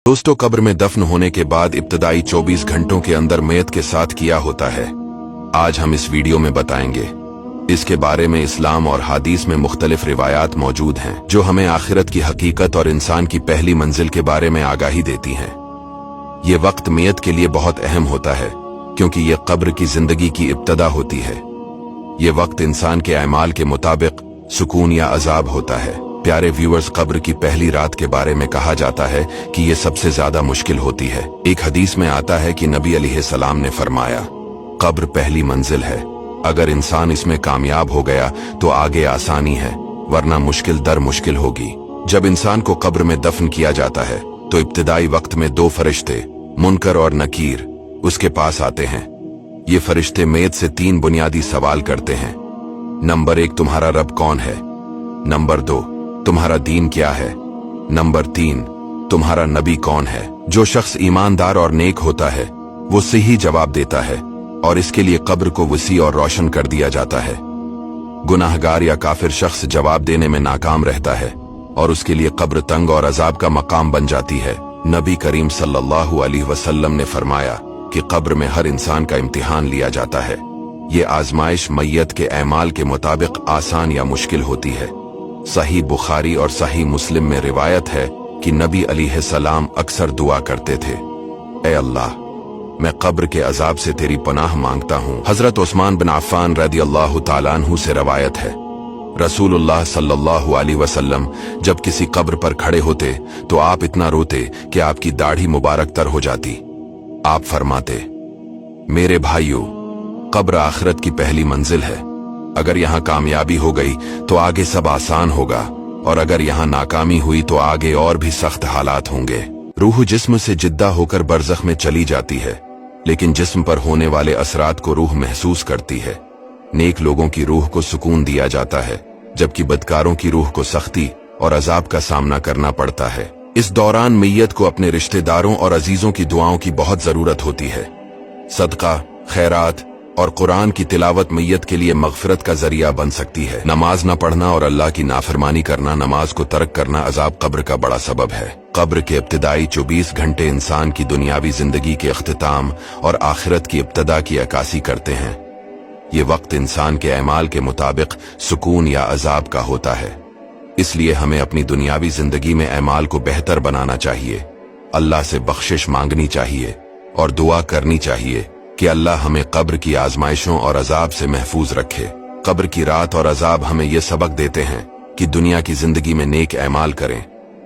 दोस्तों, कब्र में दफन होने के बाद इब्तदाई 24 घंटों के अंदर मैयत के साथ किया होता है। आज हम इस वीडियो में बताएंगे। इसके बारे में इस्लाम और हादीस में मुख्तलिफ रिवायात मौजूद हैं जो हमें आखिरत की हकीकत और इंसान की पहली मंजिल के बारे में आगाही देती हैं। ये वक्त मैयत के लिए बहुत अहम होता है क्योंकि ये कब्र की जिंदगी की इब्तदा होती है। ये वक्त इंसान के अमाल के मुताबिक सुकून या अजाब होता है। प्यारे व्यूअर्स, कब्र की पहली रात के बारे में कहा जाता है कि ये सबसे ज्यादा मुश्किल होती है। एक हदीस में आता है कि नबी अलैहिस्सलाम ने फरमाया, कब्र पहली मंजिल है, अगर इंसान इसमें कामयाब हो गया तो आगे आसानी है, वरना मुश्किल दर मुश्किल होगी। जब इंसान को कब्र में दफन किया जाता है तो इब्तिदाई वक्त में दो फरिश्ते मुनकर और नकीर उसके पास आते हैं। ये फरिश्ते मैयत से 3 बुनियादी सवाल करते हैं। नंबर 1, तुम्हारा रब कौन है? नंबर 2, तुम्हारा दीन क्या है? नंबर 3, तुम्हारा नबी कौन है? जो शख्स ईमानदार और नेक होता है वो सही जवाब देता है और इसके लिए कब्र को वसी और रोशन कर दिया जाता है। गुनाहगार या काफिर शख्स जवाब देने में नाकाम रहता है और उसके लिए कब्र तंग और अजाब का मकाम बन जाती है। नबी करीम सल्लल्लाहु अलैहि वसल्लम ने फरमाया कि कब्र में हर इंसान का इम्तिहान लिया जाता है। ये आजमाइश मैयत के अमाल के मुताबिक आसान या मुश्किल होती है। सही बुखारी और सही मुस्लिम में रिवायत है कि नबी अलैहिस्सलाम अक्सर दुआ करते थे, ए अल्लाह, मैं कब्र के अजाब से तेरी पनाह मांगता हूँ। हजरत उस्मान बिन अफ़्फ़ान रदियल्लाहु ताला अन्हु से रवायत है, रसूलुल्लाह सल्लल्लाहु अलैहि वसल्लम जब किसी कब्र पर खड़े होते तो आप इतना रोते कि आपकी दाढ़ी मुबारक तर हो जाती। आप फरमाते, मेरे भाइयों, कब्र आखिरत की पहली मंजिल है। अगर यहाँ कामयाबी हो गई तो आगे सब आसान होगा और अगर यहाँ नाकामी हुई तो आगे और भी सख्त हालात होंगे। रूह जिस्म से जिद्दा होकर बरज़ख में चली जाती है, लेकिन जिस्म पर होने वाले असरात को रूह महसूस करती है। नेक लोगों की रूह को सुकून दिया जाता है जबकि बदकारों की रूह को सख्ती और अजाब का सामना करना पड़ता है। इस दौरान मैयत को अपने रिश्तेदारों और अजीजों की दुआओं की बहुत जरूरत होती है। सदका, खैरात और कुरान की तिलावत मैयत के लिए मगफिरत का जरिया बन सकती है। नमाज न पढ़ना और अल्लाह की नाफरमानी करना, नमाज को तर्क करना अजाब कब्र का बड़ा सबब है। कब्र के इब्तिदाई 24 घंटे इंसान की दुनियावी जिंदगी के अख्तिताम और आखिरत की इब्तदा की अक्कासी करते हैं। ये वक्त इंसान के अमाल के मुताबिक सुकून या अजाब का होता है। इसलिए हमें अपनी दुनियावी जिंदगी में अमाल को बेहतर बनाना चाहिए, अल्लाह से बख्शिश मांगनी चाहिए और दुआ करनी चाहिए कि अल्लाह हमें कब्र की आजमाइशों और अजाब से महफूज रखे। कब्र की रात और अजाब हमें यह सबक देते हैं कि दुनिया की जिंदगी में नेक अमाल करें,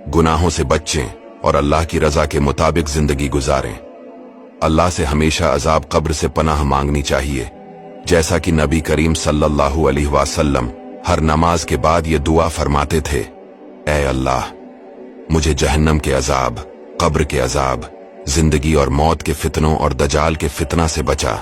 गुनाहों से बचें और अल्लाह की रजा के मुताबिक जिंदगी गुजारें। अल्लाह से हमेशा अजाब कब्र से पनाह मांगनी चाहिए, जैसा कि नबी करीम सल्लल्लाहु अलैहि वसल्लम हर नमाज के बाद ये दुआ फरमाते थे, ए अल्लाह, मुझे जहन्नम के अजाब, कब्र के अजाब, जिंदगी और मौत के फितनों और दजाल के फितना से बचा।